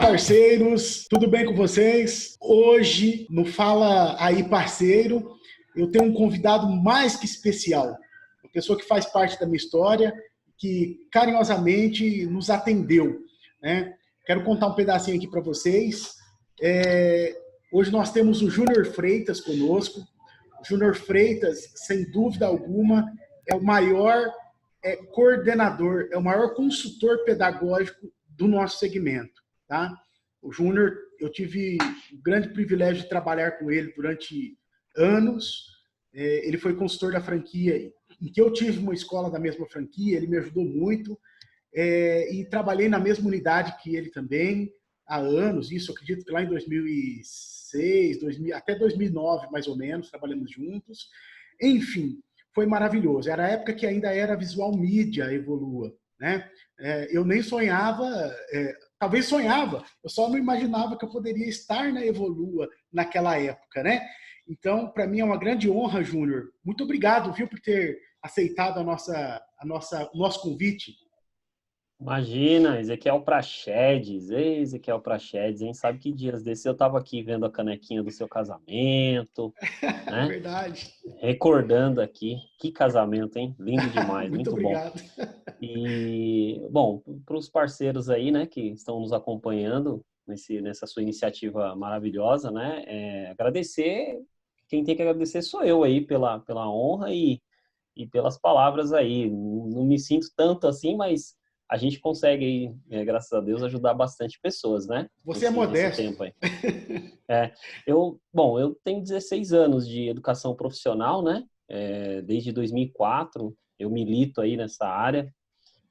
parceiros, tudo bem com vocês? Hoje, no Fala Aí Parceiro, eu tenho um convidado mais que especial, uma pessoa que faz parte da minha história, que carinhosamente nos atendeu, né? Quero contar um pedacinho aqui para vocês. Hoje nós temos o Júnior Freitas conosco. O Júnior Freitas, sem dúvida alguma, é o maior coordenador, é o maior consultor pedagógico do nosso segmento, tá? O Júnior, eu tive o grande privilégio de trabalhar com ele durante anos. Ele foi consultor da franquia, em que eu tive uma escola da mesma franquia, ele me ajudou muito, e trabalhei na mesma unidade que ele também, há anos, isso eu acredito que lá em 2006, até 2009, mais ou menos, trabalhamos juntos. Enfim, foi maravilhoso. Era a época que ainda era Visual Media Evolua, né? Eu nem sonhava, talvez sonhava, eu só não imaginava que eu poderia estar na Evolua naquela época, né? Então, para mim é uma grande honra, Júnior. Muito obrigado, viu, por ter aceitado o nosso convite. Imagina, Ezequiel Praxedes, Ezequiel Praxedes, hein? Sabe que dias desses eu estava aqui vendo a canequinha do seu casamento, né? Verdade. Recordando aqui, que casamento, hein? Lindo demais, Muito muito bom. obrigado. E, bom, para os parceiros aí, né, que estão nos acompanhando nessa sua iniciativa maravilhosa, né? Agradecer, quem tem que agradecer sou eu aí pela honra e pelas palavras aí. Não me sinto tanto assim, mas a gente consegue aí, graças a Deus, ajudar bastante pessoas, né? Você é Nesse modesto. tempo aí. Eu tenho 16 anos de educação profissional, né? Desde 2004 eu milito aí nessa área.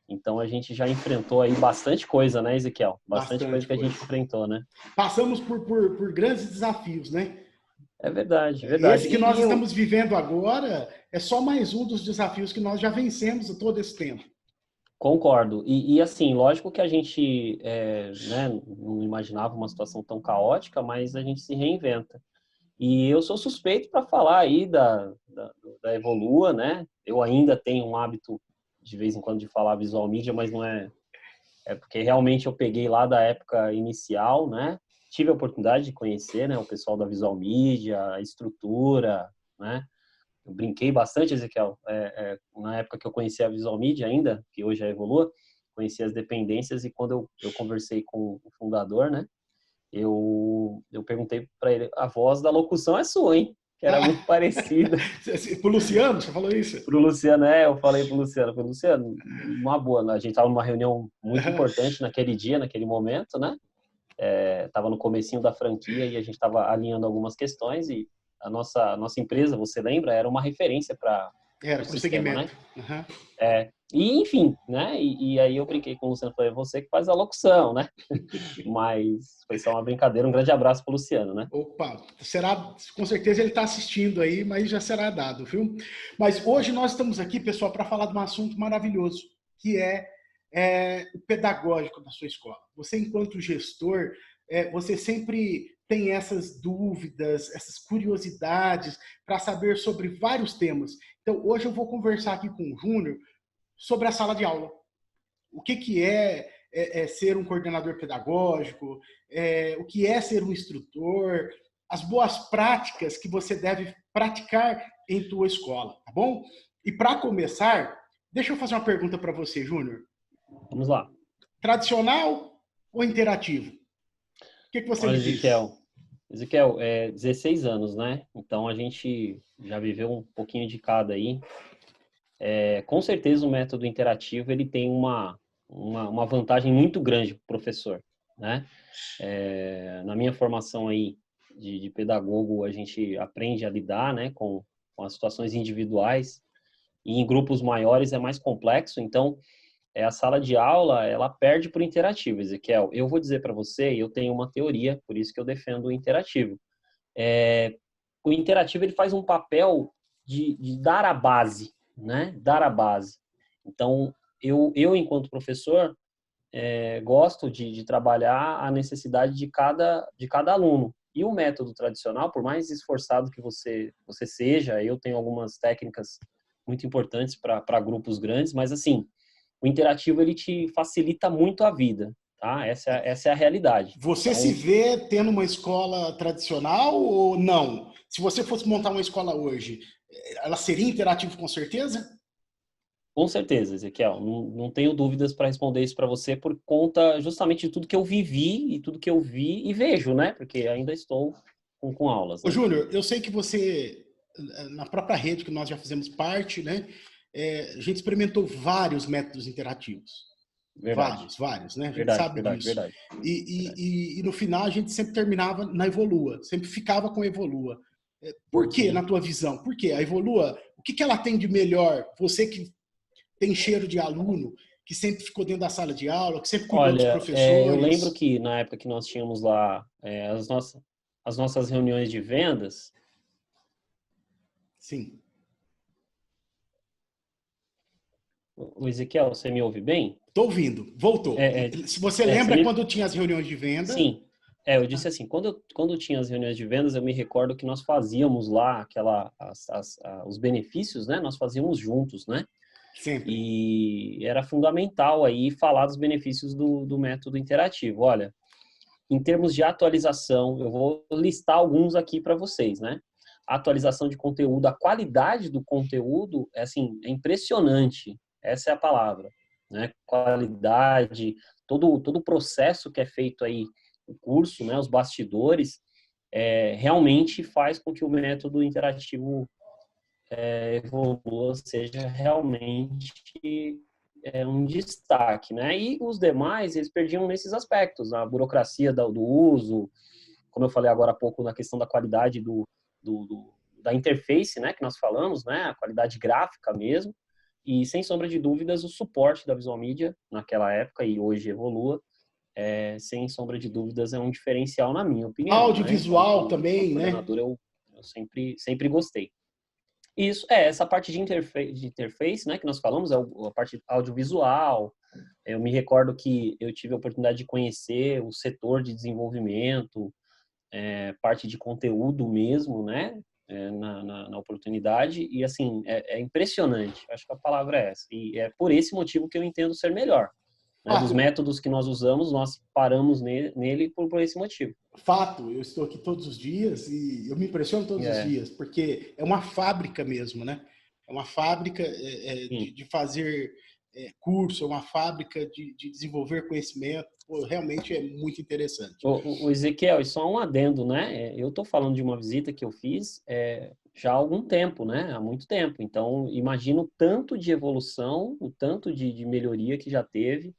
Então a gente já enfrentou aí bastante coisa, né, Ezequiel? Bastante coisa que a gente enfrentou, né? Passamos por grandes desafios, né? É verdade, é verdade. Esse que nós estamos vivendo agora é só mais um dos desafios que nós já vencemos todo esse tempo. Concordo. E assim, lógico que a gente né, não imaginava uma situação tão caótica, mas a gente se reinventa. E eu sou suspeito para falar aí da Evolua, né? Eu ainda tenho um hábito, de vez em quando, de falar visual media, mas não é... É porque realmente eu peguei lá da época inicial, né? Tive a oportunidade de conhecer, né, o pessoal da visual media, a estrutura, né? Eu brinquei bastante, Ezequiel, na época que eu conhecia a Visual Media ainda, que hoje é Evolua, conheci as dependências e quando eu conversei com o fundador, né, eu perguntei para ele, a voz da locução é sua, hein? Que era muito parecida. Pro Luciano, você falou isso? Pro Luciano, eu falei pro Luciano, uma boa, a gente tava numa reunião muito importante naquele dia, naquele momento, né? Tava no comecinho da franquia e a gente tava alinhando algumas questões e a nossa empresa, você lembra, era uma referência para o sistema, segmento, né? E enfim, né? E aí eu brinquei com o Luciano, falei, você que faz a locução, né? Mas foi só uma brincadeira, um grande abraço pro Luciano, né? Opa, com certeza ele está assistindo aí, mas já será dado, viu? Mas hoje nós estamos aqui, pessoal, para falar de um assunto maravilhoso, que é o pedagógico da sua escola. Você, enquanto gestor, você sempre tem essas dúvidas, essas curiosidades para saber sobre vários temas. Então, hoje eu vou conversar aqui com o Júnior sobre a sala de aula. O que é ser um coordenador pedagógico, o que é ser um instrutor, as boas práticas que você deve praticar em tua escola, tá bom? E para começar, deixa eu fazer uma pergunta para você, Júnior. Vamos lá. Tradicional ou interativo? O que você me diz? Ezequiel, 16 anos, né? Então a gente já viveu um pouquinho de cada aí. Com certeza o método interativo ele tem uma vantagem muito grande para o professor, né? Na minha formação aí de pedagogo, a gente aprende a lidar, né, com as situações individuais e em grupos maiores é mais complexo, então a sala de aula, ela perde para o interativo, Ezequiel. Eu vou dizer para você, eu tenho uma teoria, por isso que eu defendo o interativo. O interativo, ele faz um papel de dar a base, né? Dar a base. Então, eu enquanto professor, gosto de trabalhar a necessidade de cada aluno. E o método tradicional, por mais esforçado que você seja, eu tenho algumas técnicas muito importantes para grupos grandes, mas assim, o interativo ele te facilita muito a vida. tá? Essa é a realidade. Você Então, se vê tendo uma escola tradicional ou não? Se você fosse montar uma escola hoje, ela seria interativa com certeza? com certeza, Ezequiel, não tenho dúvidas para responder isso para você por conta justamente de tudo que eu vivi e tudo que eu vi e vejo, né? Porque ainda estou com aulas, Ô, né? Júnior, eu sei que você, na própria rede que nós já fizemos parte, né? A gente experimentou vários métodos interativos. Verdade, Vários, né? A gente verdade, sabe verdade, disso. verdade, verdade. E no final a gente sempre terminava na Evolua, sempre ficava com a Evolua. Por que, na Sim. tua visão? Por que a Evolua, o que ela tem de melhor? Você que tem cheiro de aluno, que sempre ficou dentro da sala de aula, que sempre cuidou dos Olha, eu lembro professores. que na época que nós tínhamos lá as nossas reuniões de vendas, Sim. o Ezequiel, você me ouve bem? Estou ouvindo. Voltou. É, é, Se você você lembra me... quando tinha as reuniões de venda. Sim, eu disse assim, quando tinha as reuniões de vendas, eu me recordo que nós fazíamos lá os benefícios, né? Nós fazíamos juntos, né? Sempre. E era fundamental aí falar dos benefícios do método interativo. Olha, em termos de atualização, eu vou listar alguns aqui para vocês, né? A atualização de conteúdo, a qualidade do conteúdo, é impressionante. Essa é a palavra, né? Qualidade, todo o processo que é feito aí, o curso, né? Os bastidores, realmente faz com que o método interativo evolua, seja realmente um destaque, né? E os demais, eles perdiam nesses aspectos, a burocracia do uso, como eu falei agora há pouco, na questão da qualidade da interface, né, que nós falamos, né, a qualidade gráfica mesmo, e sem sombra de dúvidas o suporte da Visual Media naquela época e hoje evolua, sem sombra de dúvidas é um diferencial na minha opinião, né? Audiovisual Enquanto também, né? coordenador eu sempre gostei. Isso, essa parte de interface, né, que nós falamos, a parte audiovisual. Eu me recordo que eu tive a oportunidade de conhecer o setor de desenvolvimento, parte de conteúdo mesmo, né, na oportunidade, e assim, é impressionante, acho que a palavra é essa, e é por esse motivo que eu entendo ser melhor. Né, dos Fato, métodos que nós usamos, nós paramos nele por esse motivo. fato, eu estou aqui todos os dias e eu me impressiono todos os É, dias, porque é uma fábrica mesmo, né? É uma fábrica sim. de fazer curso, é uma fábrica de desenvolver conhecimento. Pô, realmente é muito interessante. O Ezequiel, e só um adendo, né? Eu estou falando de uma visita que eu fiz já há algum tempo, né? Há muito tempo. Então, imagino o tanto de evolução, o tanto de melhoria que já teve.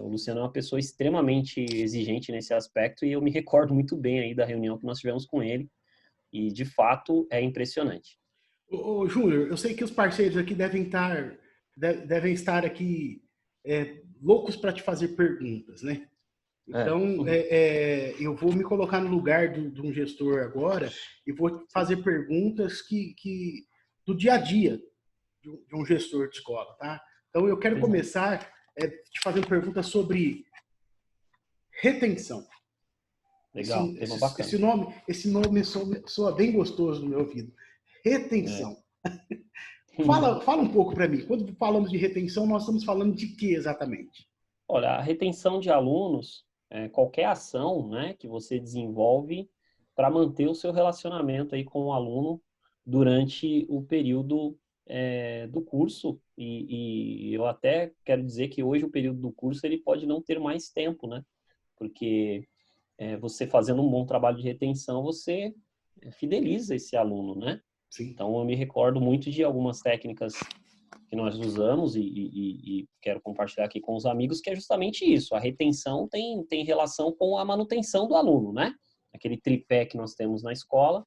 O Luciano é uma pessoa extremamente exigente nesse aspecto e eu me recordo muito bem aí da reunião que nós tivemos com ele e, de fato, é impressionante. Ô, Júnior, eu sei que os parceiros aqui devem estar aqui loucos para te fazer perguntas, né? É. Então, eu vou me colocar no lugar de um gestor agora e vou fazer perguntas do dia a dia de um gestor de escola, tá? Então, eu quero Uhum. começar te fazendo perguntas sobre retenção. Legal, tema bacana. Esse nome soa bem gostoso no meu ouvido. É. Retenção. Fala um pouco para mim. Quando falamos de retenção, nós estamos falando de que exatamente? Olha, a retenção de alunos é qualquer ação, né, que você desenvolve para manter o seu relacionamento aí com o aluno durante o período do curso. E eu até quero dizer que hoje o período do curso ele pode não ter mais tempo, né? Porque você fazendo um bom trabalho de retenção, você fideliza esse aluno, né? Sim. Então, eu me recordo muito de algumas técnicas que nós usamos e quero compartilhar aqui com os amigos, que é justamente isso. A retenção tem relação com a manutenção do aluno, né? Aquele tripé que nós temos na escola,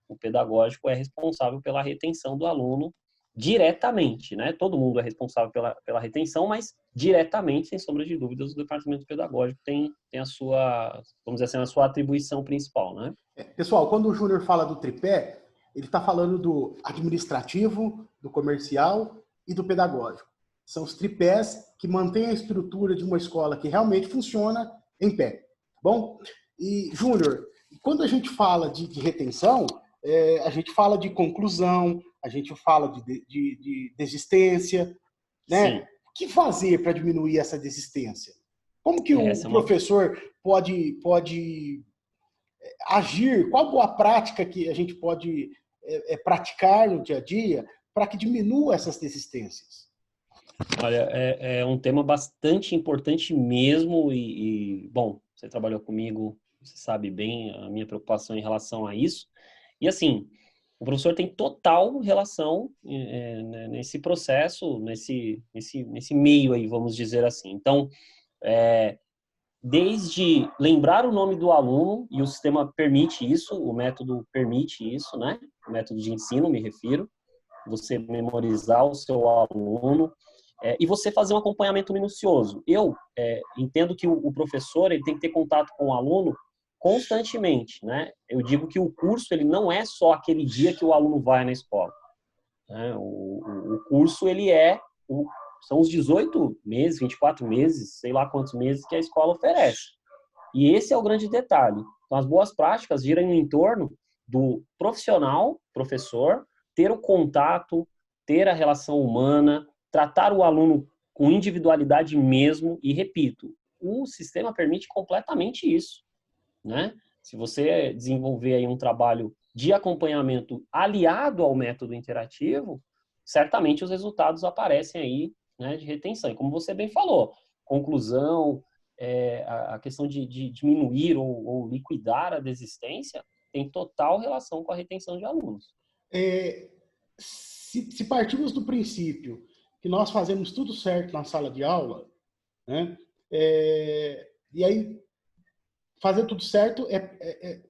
o pedagógico é responsável pela retenção do aluno diretamente, né? Todo mundo é responsável pela retenção, mas diretamente, sem sombra de dúvidas, o departamento pedagógico tem a sua, vamos dizer assim, a sua atribuição principal, né? Pessoal, quando o Júnior fala do tripé, ele está falando do administrativo, do comercial e do pedagógico. São os tripés que mantêm a estrutura de uma escola que realmente funciona em pé. Bom, e Júnior, quando a gente fala de retenção, a gente fala de conclusão, a gente fala de desistência, né? Sim. O que fazer para diminuir essa desistência? Como que o Essa é uma professor pode agir? Qual boa prática que a gente pode praticar no dia a dia para que diminua essas desistências? Olha, é um tema bastante importante mesmo bom, você trabalhou comigo, você sabe bem a minha preocupação em relação a isso. E assim, o professor tem total relação né, nesse processo, nesse meio aí, vamos dizer assim. Então, é, desde lembrar o nome do aluno, e o sistema permite isso, o método permite isso, né? O método de ensino, me refiro, você memorizar o seu aluno, e você fazer um acompanhamento minucioso. Eu entendo que o professor ele tem que ter contato com o aluno constantemente, né? Eu digo que o curso ele não é só aquele dia que o aluno vai na escola, né? O curso ele são os 18 meses, 24 meses, sei lá quantos meses que a escola oferece. E esse é o grande detalhe. Então, as boas práticas giram em torno do profissional, professor, ter o contato, ter a relação humana, tratar o aluno com individualidade mesmo, e repito, o sistema permite completamente isso, né? Se você desenvolver aí um trabalho de acompanhamento aliado ao método interativo, certamente os resultados aparecem aí, né, de retenção. E como você bem falou, conclusão, a questão de diminuir ou liquidar a desistência tem total relação com a retenção de alunos. É, se partirmos do princípio que nós fazemos tudo certo na sala de aula, né? E aí fazer tudo certo é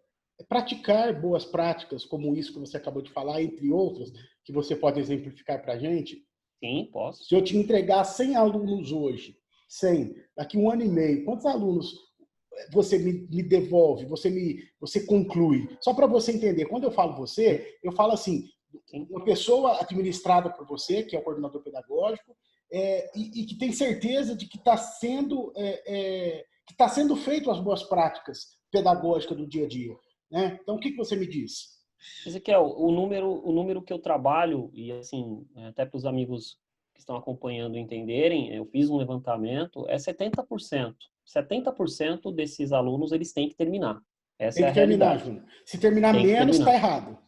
praticar boas práticas, como isso que você acabou de falar, entre outras, que você pode exemplificar para a gente. Sim, posso. Se eu te entregar 100 alunos hoje, 100, daqui 1 ano e meio, quantos alunos você me devolve, você conclui? Só para você entender, quando eu falo você, eu falo assim, Sim. uma pessoa administrada por você, que é o coordenador pedagógico, e que tem certeza de que está sendo feito as boas práticas pedagógicas do dia a dia. Né? Então, o que você me diz? Ezequiel, o número que eu trabalho, e assim, até para os amigos que estão acompanhando entenderem, eu fiz um levantamento, é 70%. 70% desses alunos, eles têm que terminar. Essa Tem é que a terminar, realidade. Júnior. Se terminar Tem que menos, está terminar. errado.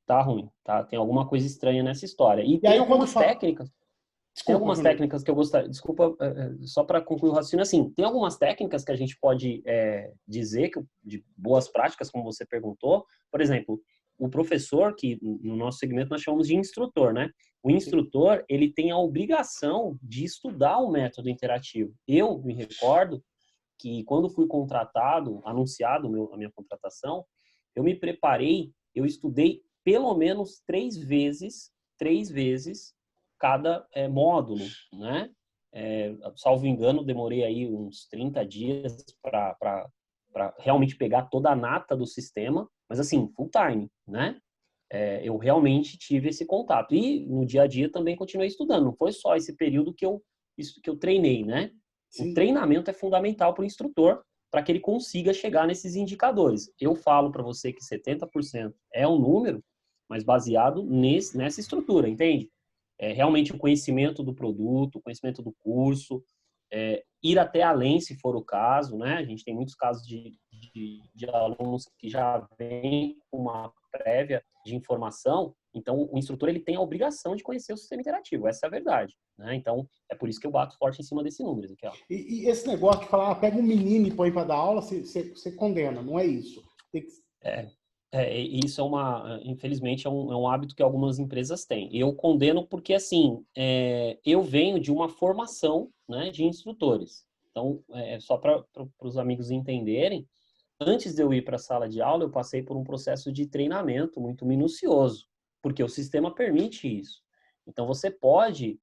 Tá ruim, tá? Tem alguma coisa estranha nessa história. E E tem aí, quando algumas fala. técnicas, Desculpa, Júnior. que eu gostaria, desculpa, só para concluir o raciocínio, assim, tem algumas técnicas que a gente pode dizer de boas práticas, como você perguntou. Por exemplo, o professor, que no nosso segmento nós chamamos de instrutor, né? O instrutor, ele tem a obrigação de estudar o método interativo. Eu me recordo que quando fui contratado, anunciado a minha contratação, eu me preparei, eu estudei pelo menos três vezes cada módulo, né? Salvo engano, demorei aí uns 30 dias para realmente pegar toda a nata do sistema, mas assim, full time, né? Eu realmente tive esse contato. E no dia a dia também continuei estudando. Não foi só esse período que eu treinei, né? O Sim. treinamento é fundamental para o instrutor para que ele consiga chegar nesses indicadores. Eu falo para você que 70% é um número, mas baseado nessa estrutura, entende? Realmente o conhecimento do produto, o conhecimento do curso, ir até além, se for o caso, né? A gente tem muitos casos de alunos que já vêm com uma prévia de informação, então o instrutor ele tem a obrigação de conhecer o sistema interativo, essa é a verdade, né? Então, é por isso que eu bato forte em cima desse número, Ezequiel. E esse negócio de falar, pega um menino e põe para dar aula, você condena, não é isso. Tem que... Isso infelizmente, é um hábito que algumas empresas têm. Eu condeno porque, assim, eu venho de uma formação, né, de instrutores. Então, só para os amigos entenderem, antes de eu ir para a sala de aula, eu passei por um processo de treinamento muito minucioso, porque o sistema permite isso. Então, você pode,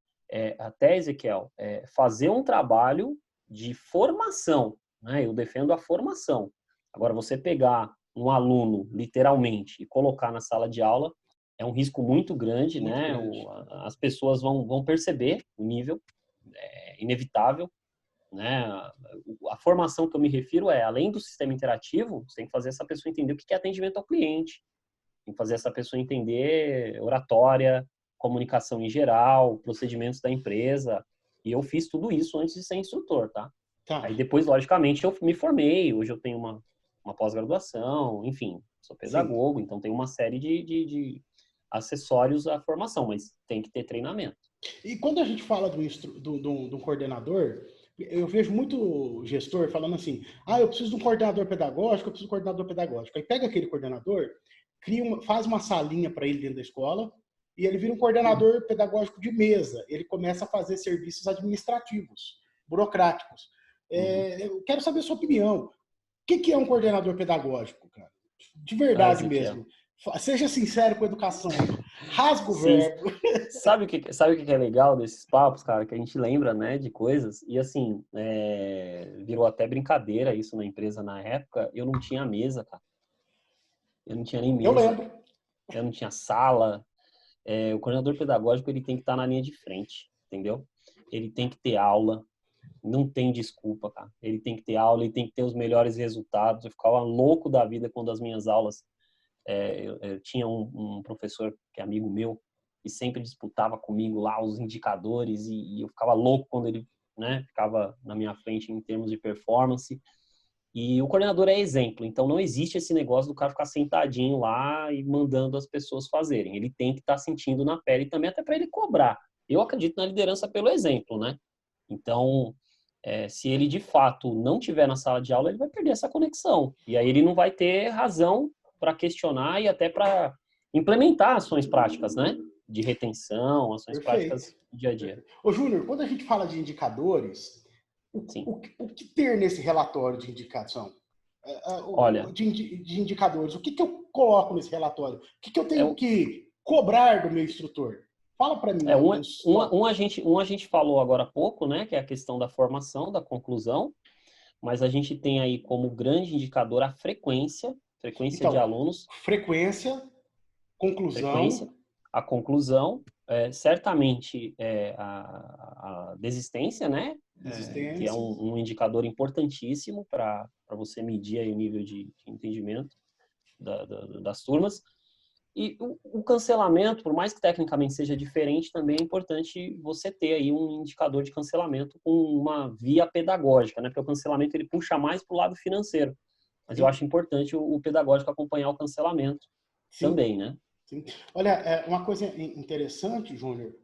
até, Ezequiel, fazer um trabalho de formação, né? Eu defendo a formação. Agora, você pegar um aluno, literalmente, e colocar na sala de aula, é um risco muito grande, Muito né? grande. As pessoas vão perceber o nível, inevitável, né? A formação que eu me refiro além do sistema interativo, você tem que fazer essa pessoa entender o que é atendimento ao cliente, tem que fazer essa pessoa entender oratória, comunicação em geral, procedimentos da empresa, e eu fiz tudo isso antes de ser instrutor, tá? Tá. Aí depois, logicamente, eu me formei, hoje eu tenho uma pós-graduação, enfim, sou Sim. pedagogo, então tem uma série de acessórios à formação, mas tem que ter treinamento. E quando a gente fala do coordenador, eu vejo muito gestor falando assim: ah, eu preciso de um coordenador pedagógico, eu preciso de um coordenador pedagógico. Aí pega aquele coordenador, faz uma salinha para ele dentro da escola e ele vira um Uhum. coordenador pedagógico de mesa. Ele começa a fazer serviços administrativos, burocráticos. Uhum. Eu quero saber a sua opinião. O que é um coordenador pedagógico, cara? De Ah, verdade Ezequiel. mesmo. Seja sincero com a educação. Rasga o Sim, verbo. sabe o que é legal desses papos, cara? Que a gente lembra, né, de coisas. E assim, virou até brincadeira isso na empresa na época. Eu não tinha mesa, cara. Eu não tinha nem Eu mesa. lembro. Eu não tinha sala. O coordenador pedagógico, ele tem que estar na linha de frente, entendeu? Ele tem que ter aula. Não tem desculpa, cara. Ele tem que ter aula, ele tem que ter os melhores resultados. Eu ficava louco da vida quando as minhas aulas eu tinha um professor que é amigo meu e sempre disputava comigo lá os indicadores e eu ficava louco quando ele, né, ficava na minha frente em termos de performance. E o coordenador é exemplo, então não existe esse negócio do cara ficar sentadinho lá e mandando as pessoas fazerem. Ele tem que estar sentindo na pele também, até para ele cobrar. Eu acredito na liderança pelo exemplo, né? Então, se ele de fato não tiver na sala de aula, ele vai perder essa conexão. E aí ele não vai ter razão para questionar e até para implementar ações práticas, né? De retenção, ações Perfeito. práticas do dia a dia. Perfeito. Ô, Júnior, quando a gente fala de indicadores, Sim. o que ter nesse relatório de indicação? Olha, De indicadores, o que eu coloco nesse relatório? O que eu é, tenho que cobrar do meu instrutor? Fala para mim alguns tópicos. um a gente falou agora há pouco, né? Que é a questão da formação, da conclusão, mas a gente tem aí como grande indicador a frequência de Então, alunos, frequência, conclusão, frequência, a conclusão, certamente a desistência, né? Que é desistência. um indicador importantíssimo para você medir aí o nível de entendimento das turmas. E o cancelamento, por mais que tecnicamente seja diferente, também é importante você ter aí um indicador de cancelamento com uma via pedagógica, né? Porque o cancelamento ele puxa mais para o lado financeiro. Mas eu acho importante o pedagógico acompanhar o cancelamento Sim, também, né? sim. Olha, uma coisa interessante, Júnior,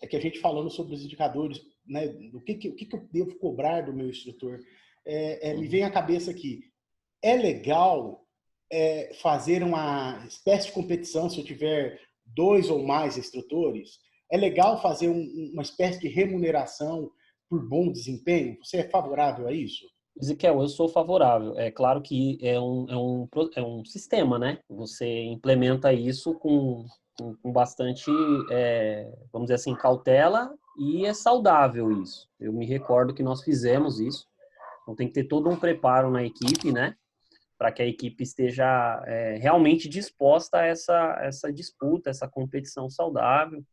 é que a gente falando sobre os indicadores, né, o que eu devo cobrar do meu instrutor, me Uhum. vem à cabeça aqui, é legal fazer uma espécie de competição se eu tiver dois ou mais instrutores? É legal fazer uma espécie de remuneração por bom desempenho? Você é favorável a isso? Ezequiel, eu sou favorável. É claro que é um sistema, né? Você implementa isso com bastante, vamos dizer assim, cautela e é saudável isso. Eu me recordo que nós fizemos isso. Então tem que ter todo um preparo na equipe, né? Para que a equipe esteja realmente disposta a essa disputa, essa competição saudável.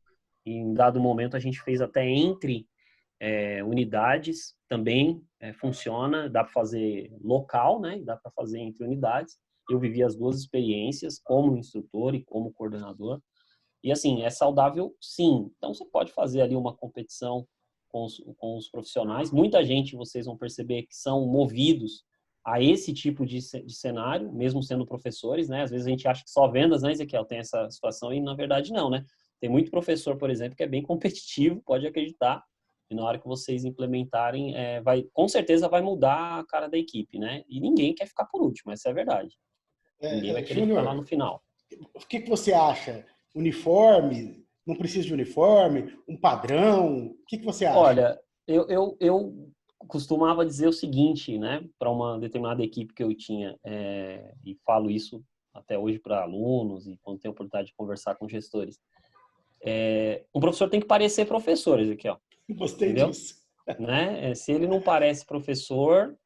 E em dado momento a gente fez até entre unidades também funciona, dá para fazer local, né? Dá para fazer entre unidades. Eu vivi as duas experiências como instrutor e como coordenador. E assim, é saudável sim. Então você pode fazer ali uma competição com os profissionais. Muita gente, vocês vão perceber que são movidos a esse tipo de cenário, mesmo sendo professores, né? Às vezes a gente acha que só vendas, né, Ezequiel, tem essa situação e na verdade não, né? Tem muito professor, por exemplo, que é bem competitivo, pode acreditar, e na hora que vocês implementarem, com certeza vai mudar a cara da equipe, né? E ninguém quer ficar por último, essa é a verdade. Ninguém vai querer ficar lá no Júnior, final. o que você acha? Uniforme? Não precisa de uniforme? Um padrão? O que você acha? Olha, eu costumava dizer o seguinte, né, para uma determinada equipe que eu tinha, e falo isso até hoje para alunos e quando tenho a oportunidade de conversar com gestores. Um professor tem que parecer professor, Ezequiel, Gostei entendeu? disso. Né? Se ele não parece professor,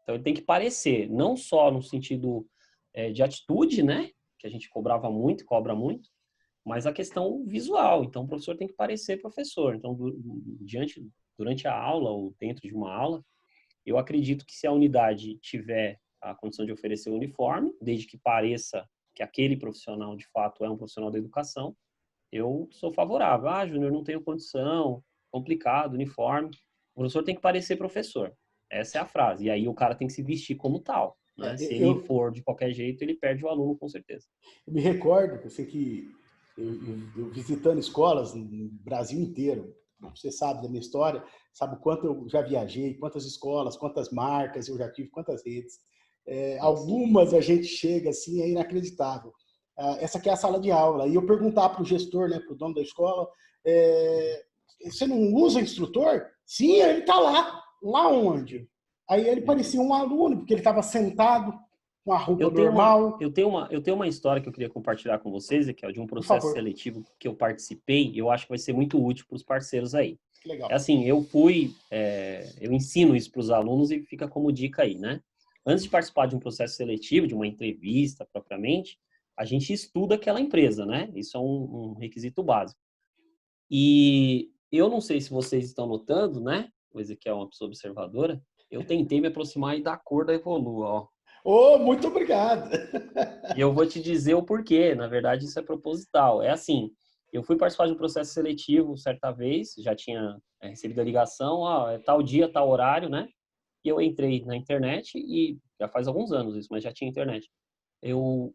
então ele tem que parecer, não só no sentido de atitude, né, que a gente cobrava muito, cobra muito, mas a questão visual. Então, o professor tem que parecer professor. Então, durante a aula ou dentro de uma aula, eu acredito que se a unidade tiver a condição de oferecer o uniforme, desde que pareça que aquele profissional, de fato, é um profissional da educação, eu sou favorável. Ah, Júnior, não tenho condição, complicado, uniforme. professor tem que parecer professor. Essa é a frase. E aí o cara tem que se vestir como tal, né? Se ele for de qualquer jeito, ele perde o aluno, com certeza. Eu me recordo, eu sei que eu visitando escolas no Brasil inteiro, você sabe da minha história, sabe o quanto eu já viajei, quantas escolas, quantas marcas eu já tive, quantas redes. Algumas a gente chega assim, é inacreditável. Essa aqui é a sala de aula. E eu perguntar para o gestor, né, para o dono da escola, você não usa instrutor? Sim, ele está lá. Lá onde? Aí ele parecia um aluno, porque ele estava sentado com a roupa normal. Eu tenho uma história que eu queria compartilhar com vocês, que é de um Por processo favor. seletivo que eu participei, e eu acho que vai ser muito útil para os parceiros aí. Legal. É assim, eu ensino isso para os alunos e fica como dica aí, né? Antes de participar de um processo seletivo, de uma entrevista propriamente, a gente estuda aquela empresa, né? Isso é um requisito básico. E eu não sei se vocês estão notando, né? O Ezequiel é uma pessoa observadora. Eu tentei me aproximar aí da cor da Evolua, ó. Oh, muito obrigado. E eu vou te dizer o porquê. Na verdade, isso é proposital. É assim, eu fui participar de um processo seletivo certa vez, já tinha recebido a ligação, ó, é tal dia, tal horário, né? E eu entrei na internet e já faz alguns anos isso, mas já tinha internet. Eu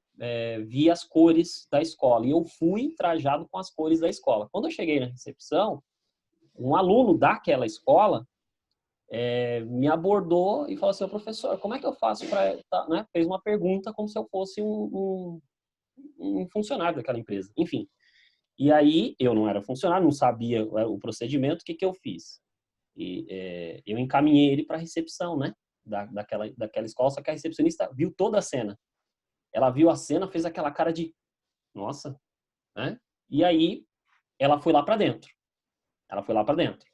vi as cores da escola e eu fui trajado com as cores da escola. Quando eu cheguei na recepção, um aluno daquela escola me abordou e falou assim: professor, como é que eu faço para... né? Fez uma pergunta como se eu fosse um funcionário daquela empresa. Enfim. E aí, eu não era funcionário, não sabia o procedimento, o que que eu fiz? Eu encaminhei ele para a recepção, né? Daquela escola, só que a recepcionista viu toda a cena. Ela viu a cena, fez aquela cara de, nossa, né? E aí, ela foi lá para dentro. Ela foi lá para dentro.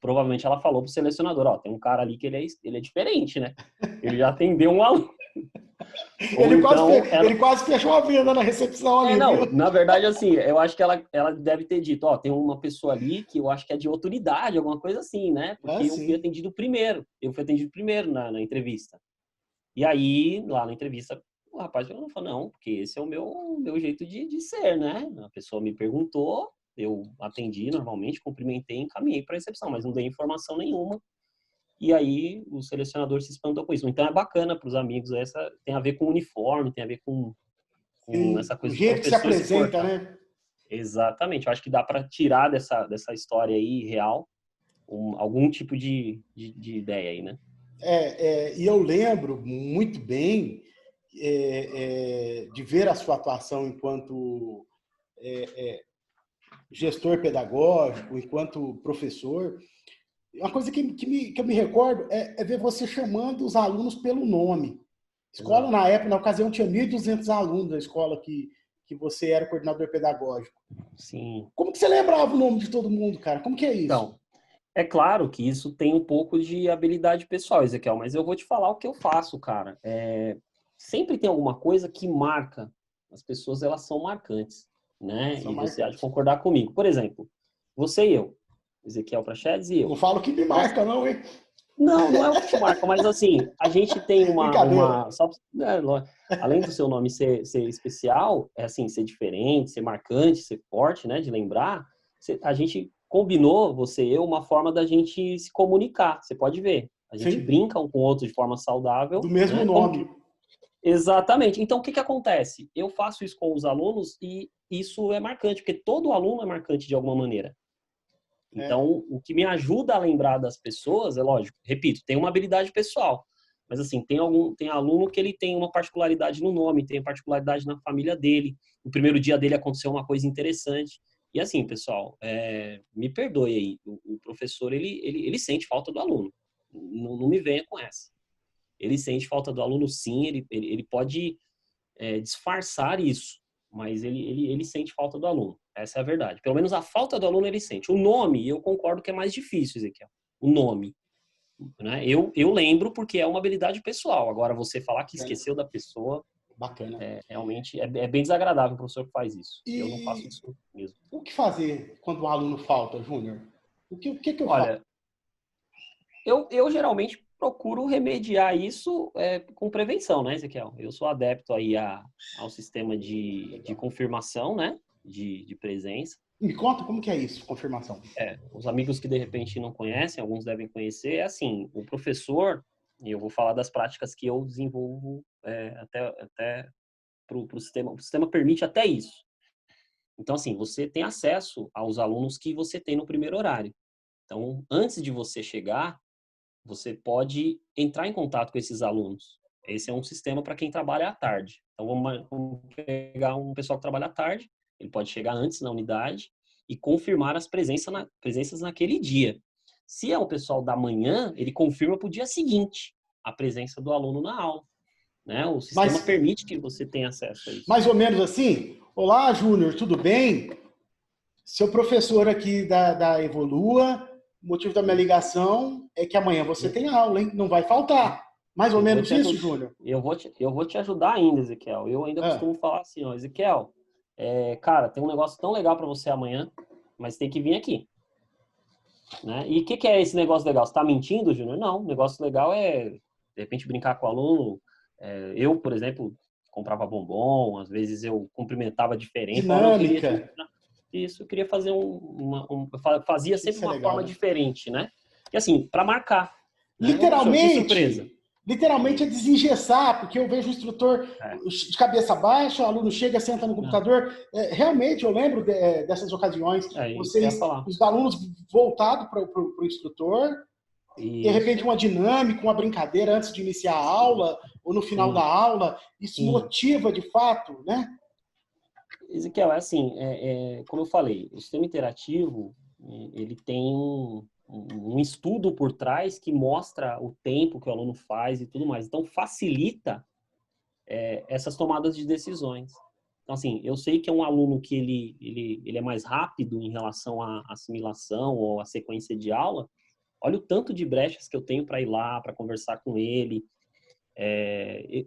Provavelmente ela falou pro selecionador, ó, tem um cara ali que ele é diferente, né? Ele já atendeu um aluno. Ou então, ele quase fechou a venda na recepção ali, não, viu? na verdade, assim, eu acho que ela deve ter dito, ó, tem uma pessoa ali que eu acho que é de autoridade, alguma coisa assim, né? Porque eu fui Sim. atendido primeiro na entrevista. E aí, lá na entrevista, o rapaz falou, não, porque esse é o meu jeito de ser, né? A pessoa me perguntou, eu atendi normalmente, cumprimentei e encaminhei para a recepção, mas não dei informação nenhuma. E aí, o selecionador se espantou com isso. Então, é bacana para os amigos, tem a ver com uniforme, tem a ver com Sim. essa O coisa do jeito que se professor se apresenta, portar. né? Exatamente. Eu acho que dá para tirar dessa história aí real algum tipo de ideia aí, né? E eu lembro muito bem de ver a sua atuação enquanto gestor pedagógico, enquanto professor. Uma coisa que eu me recordo é ver você chamando os alunos pelo nome. Escola, Exato. na época, na ocasião, tinha 1.200 alunos da escola que você era coordenador pedagógico. Sim. Como que você lembrava o nome de todo mundo, cara? Como que é isso? Então, é claro que isso tem um pouco de habilidade pessoal, Ezequiel, mas eu vou te falar o que eu faço, cara. Sempre tem alguma coisa que marca. As pessoas, elas são marcantes, né? São E você há de marcantes. concordar comigo. Por exemplo, você e eu, Ezequiel Prachedes e Não eu. falo que me Nós marca, não, hein? Não é o que te marca, mas assim, a gente tem Brincadeira. além do seu nome ser especial, é assim, ser diferente, ser marcante, ser forte, né, de lembrar, a gente combinou, você e eu, uma forma da gente se comunicar, você pode ver. A gente Sim, brinca um com o outro de forma saudável, do mesmo né? nome. Exatamente. Então, o que acontece? Eu faço isso com os alunos e isso é marcante, porque todo aluno é marcante de alguma maneira. É, Então, o que me ajuda a lembrar das pessoas, é lógico, repito, tem uma habilidade pessoal. Mas assim, tem aluno que ele tem uma particularidade no nome, tem particularidade na família dele. No primeiro dia dele aconteceu uma coisa interessante. E assim, pessoal, me perdoe aí, o professor, ele sente falta do aluno. Não me venha com essa. Ele sente falta do aluno, sim, ele pode disfarçar isso, mas ele sente falta do aluno. Essa é a verdade. Pelo menos a falta do aluno ele sente. O nome, eu concordo que é mais difícil, Ezequiel. O nome. Né? Eu lembro porque é uma habilidade pessoal. Agora, você falar que bacana. esqueceu da pessoa, Bacana. realmente é bem desagradável o professor que faz isso. Eu não faço E isso mesmo. o que fazer quando o aluno falta, Júnior? O que eu faço? Olha, eu geralmente procuro remediar isso com prevenção, né, Ezequiel? Eu sou adepto aí ao sistema de Legal. confirmação, né, de presença. Me conta como que é isso, confirmação. Os amigos que de repente não conhecem, alguns devem conhecer, é assim, o professor, e eu vou falar das práticas que eu desenvolvo até para o sistema permite até isso. Então, assim, você tem acesso aos alunos que você tem no primeiro horário. Então, antes de você chegar, você pode entrar em contato com esses alunos. Esse é um sistema para quem trabalha à tarde. Então, vamos pegar um pessoal que trabalha à tarde, ele pode chegar antes na unidade e confirmar as presenças naquele dia. Se é o pessoal da manhã, ele confirma para o dia seguinte a presença do aluno na aula. Né? O sistema permite que você tenha acesso a isso. Mais ou menos assim? Olá, Júnior, tudo bem? Seu professor aqui da Evolua, o motivo da minha ligação é que amanhã você tem aula, hein? Não vai faltar. Mais ou menos isso, Júnior? Eu vou te ajudar ainda, Ezequiel. Eu ainda costumo falar assim, ó, Ezequiel, cara, tem um negócio tão legal para você amanhã, mas tem que vir aqui. Né? E o que é esse negócio legal? Você está mentindo, Júnior? Não, o negócio legal é, de repente, brincar com o aluno. Eu, por exemplo, comprava bombom, às vezes eu cumprimentava diferente. Dinâmica. Eu queria fazer fazia sempre uma forma diferente, né? E assim, para marcar. Literalmente é desengessar, porque eu vejo o instrutor de cabeça baixa, o aluno chega, senta no computador. Realmente, eu lembro dessas ocasiões. Os alunos voltados para o instrutor, de repente uma dinâmica, uma brincadeira antes de iniciar a aula, ou no final da aula. Isso motiva, de fato, né? Ezequiel, é assim, como eu falei, o sistema interativo, ele tem um estudo por trás que mostra o tempo que o aluno faz e tudo mais. Então, facilita essas tomadas de decisões. Então, assim, eu sei que é um aluno que ele é mais rápido em relação à assimilação ou à sequência de aula. Olha o tanto de brechas que eu tenho para ir lá, para conversar com ele.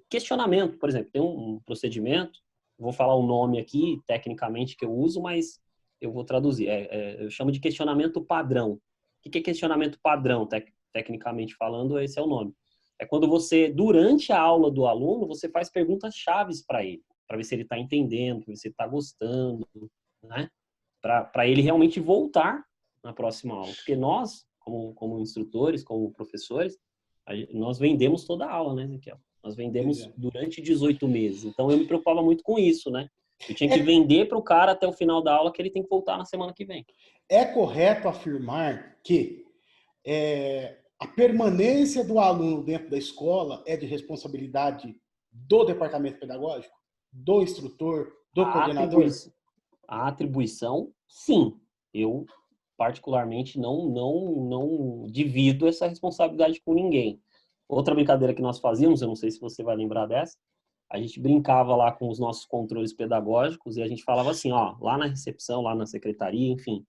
Questionamento, por exemplo, tem um procedimento, vou falar o nome aqui, tecnicamente, que eu uso, mas eu vou traduzir. Eu chamo de questionamento padrão. O que é questionamento padrão, tecnicamente falando? Esse é o nome. É quando você, durante a aula do aluno, você faz perguntas chaves para ele, para ver se ele está entendendo, para ver se ele está gostando, né? Para ele realmente voltar na próxima aula. Porque nós, como instrutores, como professores, nós vendemos toda a aula, né, Ezequiel? Nós vendemos durante 18 meses. Então, eu me preocupava muito com isso, né? Eu tinha que vender para o cara até o final da aula que ele tem que voltar na semana que vem. É correto afirmar que a permanência do aluno dentro da escola é de responsabilidade do departamento pedagógico, do instrutor, do coordenador? A atribuição, sim. Eu, particularmente, não divido essa responsabilidade com ninguém. Outra brincadeira que nós fazíamos, eu não sei se você vai lembrar dessa, a gente brincava lá com os nossos controles pedagógicos e a gente falava assim, ó, lá na recepção, lá na secretaria, enfim,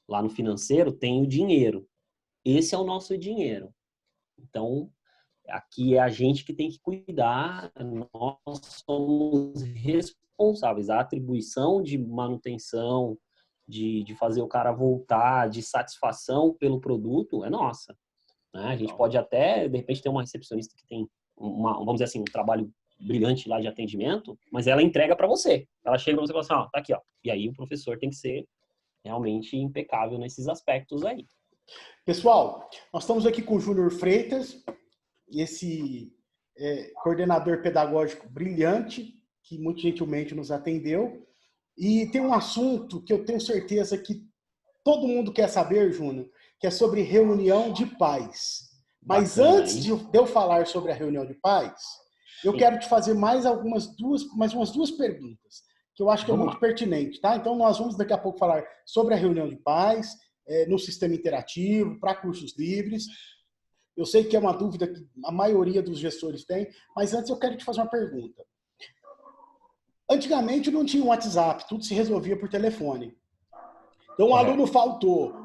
lá no financeiro tem o dinheiro. Esse é o nosso dinheiro. Então, aqui é a gente que tem que cuidar, nós somos responsáveis. A atribuição de manutenção, de fazer o cara voltar, de satisfação pelo produto, é nossa. Né? A gente pode até, de repente, ter uma recepcionista que tem, vamos dizer assim, um trabalho brilhante lá de atendimento, mas ela entrega para você. Ela chega para você e fala assim, ó, tá aqui, ó. E aí o professor tem que ser realmente impecável nesses aspectos aí. Pessoal, nós estamos aqui com o Júnior Freitas, esse coordenador pedagógico brilhante, que muito gentilmente nos atendeu. E tem um assunto que eu tenho certeza que todo mundo quer saber, Júnior, que é sobre reunião de pais. Mas antes de eu falar sobre a reunião de pais, eu quero te fazer mais umas duas perguntas, que eu acho que é muito pertinente, tá? Então, nós vamos daqui a pouco falar sobre a reunião de pais, no sistema interativo, para cursos livres. Eu sei que é uma dúvida que a maioria dos gestores tem, mas antes eu quero te fazer uma pergunta. Antigamente não tinha um WhatsApp, tudo se resolvia por telefone. Então, o aluno faltou.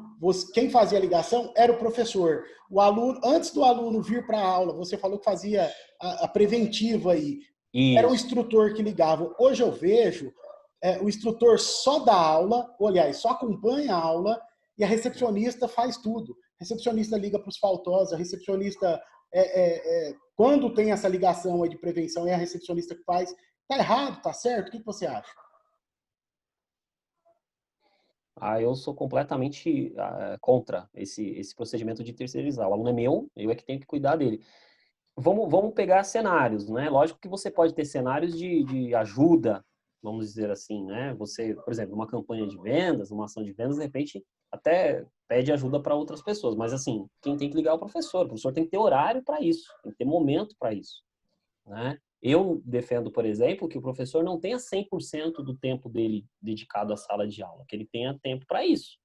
Quem fazia a ligação era o professor. O aluno, antes do aluno vir para a aula, você falou que fazia a preventiva aí. Isso. Era o instrutor que ligava. Hoje eu vejo o instrutor só dá aula, ou, aliás, só acompanha a aula, e a recepcionista faz tudo. A recepcionista liga para os faltosos, a recepcionista, quando tem essa ligação aí de prevenção, é a recepcionista que faz. Tá errado? Tá certo? O que você acha? Eu sou completamente contra esse procedimento de terceirizar. O aluno é meu, eu é que tenho que cuidar dele. Vamos pegar cenários, né? Lógico que você pode ter cenários de ajuda, vamos dizer assim, né? Você, por exemplo, numa campanha de vendas, numa ação de vendas, de repente, até pede ajuda para outras pessoas. Mas, assim, quem tem que ligar é o professor. O professor tem que ter horário para isso, tem que ter momento para isso, né? Eu defendo, por exemplo, que o professor não tenha 100% do tempo dele dedicado à sala de aula, que ele tenha tempo para isso,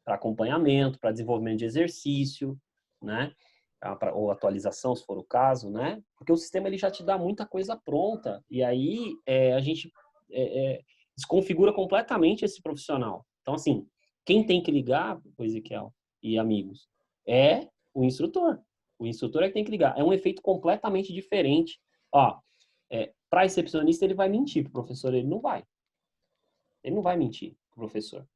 para acompanhamento, para desenvolvimento de exercício, né? Ou atualização, se for o caso, né? Porque o sistema ele já te dá muita coisa pronta e aí a gente desconfigura completamente esse profissional. Então, assim, quem tem que ligar, Ezequiel e amigos, é o instrutor. O instrutor é que tem que ligar. É um efeito completamente diferente. Ó, para recepcionista ele vai mentir, para o professor ele não vai. Ele não vai mentir para o professor.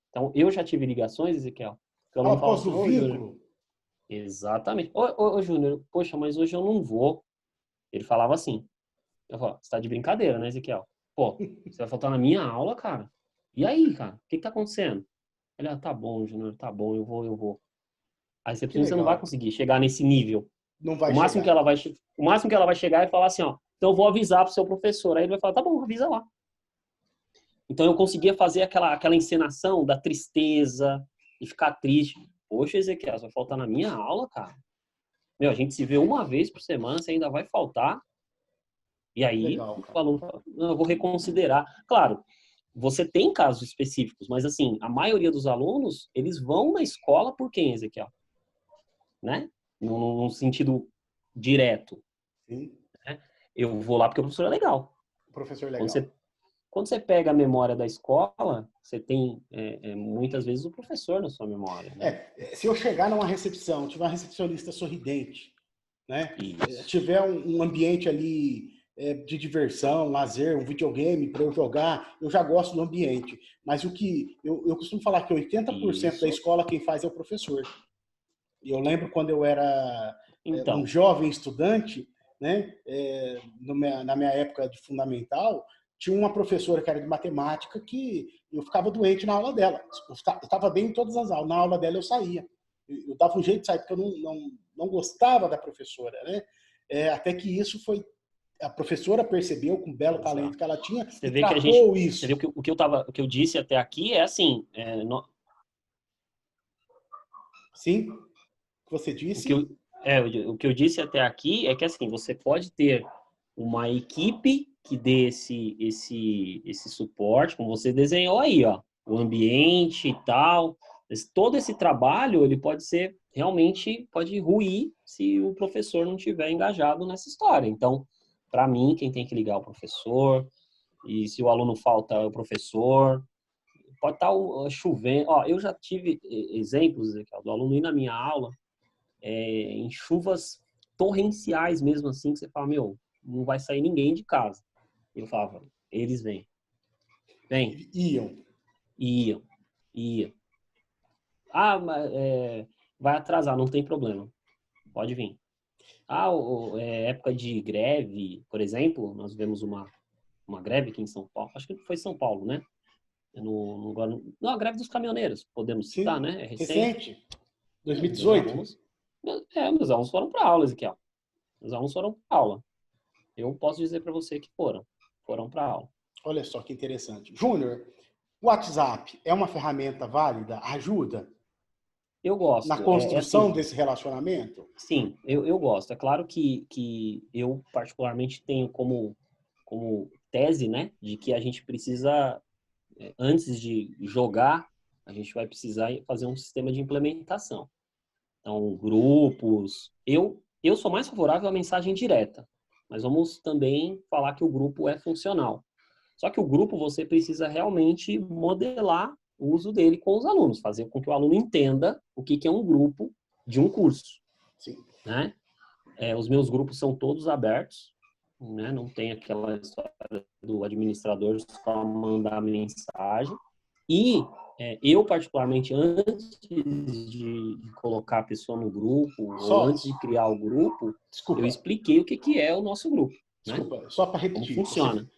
Então, eu já tive ligações, Ezequiel, que o aluno falava Após assim, o ô, Júnior, vínculo, exatamente. Ô, Júnior, poxa, mas hoje eu não vou. Ele falava assim. Eu falava, você tá de brincadeira, né, Ezequiel? Pô, você vai faltar na minha aula, cara? E aí, cara? O que que tá acontecendo? Ele, tá bom, Júnior, tá bom, eu vou. A que recepcionista não vai legal. conseguir chegar nesse nível. Não O vai máximo que chegar. ela vai, o máximo que ela vai chegar é falar assim, ó, então eu vou avisar pro seu professor. Aí ele vai falar, tá bom, avisa lá. Então eu conseguia fazer aquela encenação da tristeza, de ficar triste. Poxa, Ezequiel, você vai faltar na minha aula, cara? Meu, a gente se vê uma vez por semana, você ainda vai faltar. E aí Legal, o cara. aluno fala, não, eu vou reconsiderar. Claro, você tem casos específicos, mas assim, a maioria dos alunos, eles vão na escola por quem, Ezequiel? Né? Num sentido direto. Sim. Né? Eu vou lá porque o professor é legal. Professor Quando legal. você, quando você pega a memória da escola, você tem muitas vezes o professor na sua memória, né? Se eu chegar numa recepção, tiver uma recepcionista sorridente, né? Isso. Tiver um ambiente ali de diversão, lazer, um videogame para eu jogar, eu já gosto do ambiente. Mas o que eu costumo falar que 80% da Isso. escola quem faz é o professor. E eu lembro quando eu era um Então, jovem estudante, né? Na minha época de fundamental, tinha uma professora que era de matemática que eu ficava doente na aula dela. Eu estava bem em todas as aulas. Na aula dela eu saía. Eu dava um jeito de sair, porque eu não gostava da professora, né? Até que isso foi... A professora percebeu com o belo talento exato. que ela tinha Você e vê que a gente, tratou você vê isso. o que eu disse até aqui é assim, Sim? O que você o que disse? eu, o que eu disse até aqui é que assim, você pode ter uma equipe que dê esse suporte, como você desenhou aí, ó, o ambiente e tal. Todo esse trabalho, ele pode ser realmente, pode ruir se o professor não tiver engajado nessa história. Então, para mim, quem tem que ligar é o professor, e se o aluno falta, é o professor. Pode estar chovendo. Ó, eu já tive exemplos, Ezequiel, do aluno ir na minha aula em chuvas torrenciais mesmo assim, que você fala, meu, não vai sair ninguém de casa. Eu falava, eles vêm. Vem. Iam. E iam. Iam. Ah, mas vai atrasar, não tem problema. Pode vir. Época de greve, por exemplo, nós vemos uma greve aqui em São Paulo. Acho que foi São Paulo, né? Não, a greve dos caminhoneiros, podemos citar, Sim. né? É recente. Recente. Meus 2018. alunos, meus alunos foram para aula, Ezequiel. Meus alunos foram para aula. Eu posso dizer para você que foram para aula. Olha só que interessante. Júnior, o WhatsApp é uma ferramenta válida? Ajuda Eu na gosto, construção assim, desse relacionamento? sim, eu gosto. É claro que eu particularmente tenho como tese, né, de que a gente precisa, antes de jogar, a gente vai precisar fazer um sistema de implementação. Então, grupos. Eu sou mais favorável à mensagem direta, mas vamos também falar que o grupo é funcional. Só que o grupo você precisa realmente modelar o uso dele com os alunos, fazer com que o aluno entenda o que é um grupo de um curso, Sim. né? Os meus grupos são todos abertos, né? Não tem aquela história do administrador só mandar mensagem. E eu, particularmente, antes de colocar a pessoa no grupo, ou Só, antes de criar o grupo, eu desculpa, expliquei o que é o nosso grupo, né? desculpa, só para Como repetir. Você, funciona.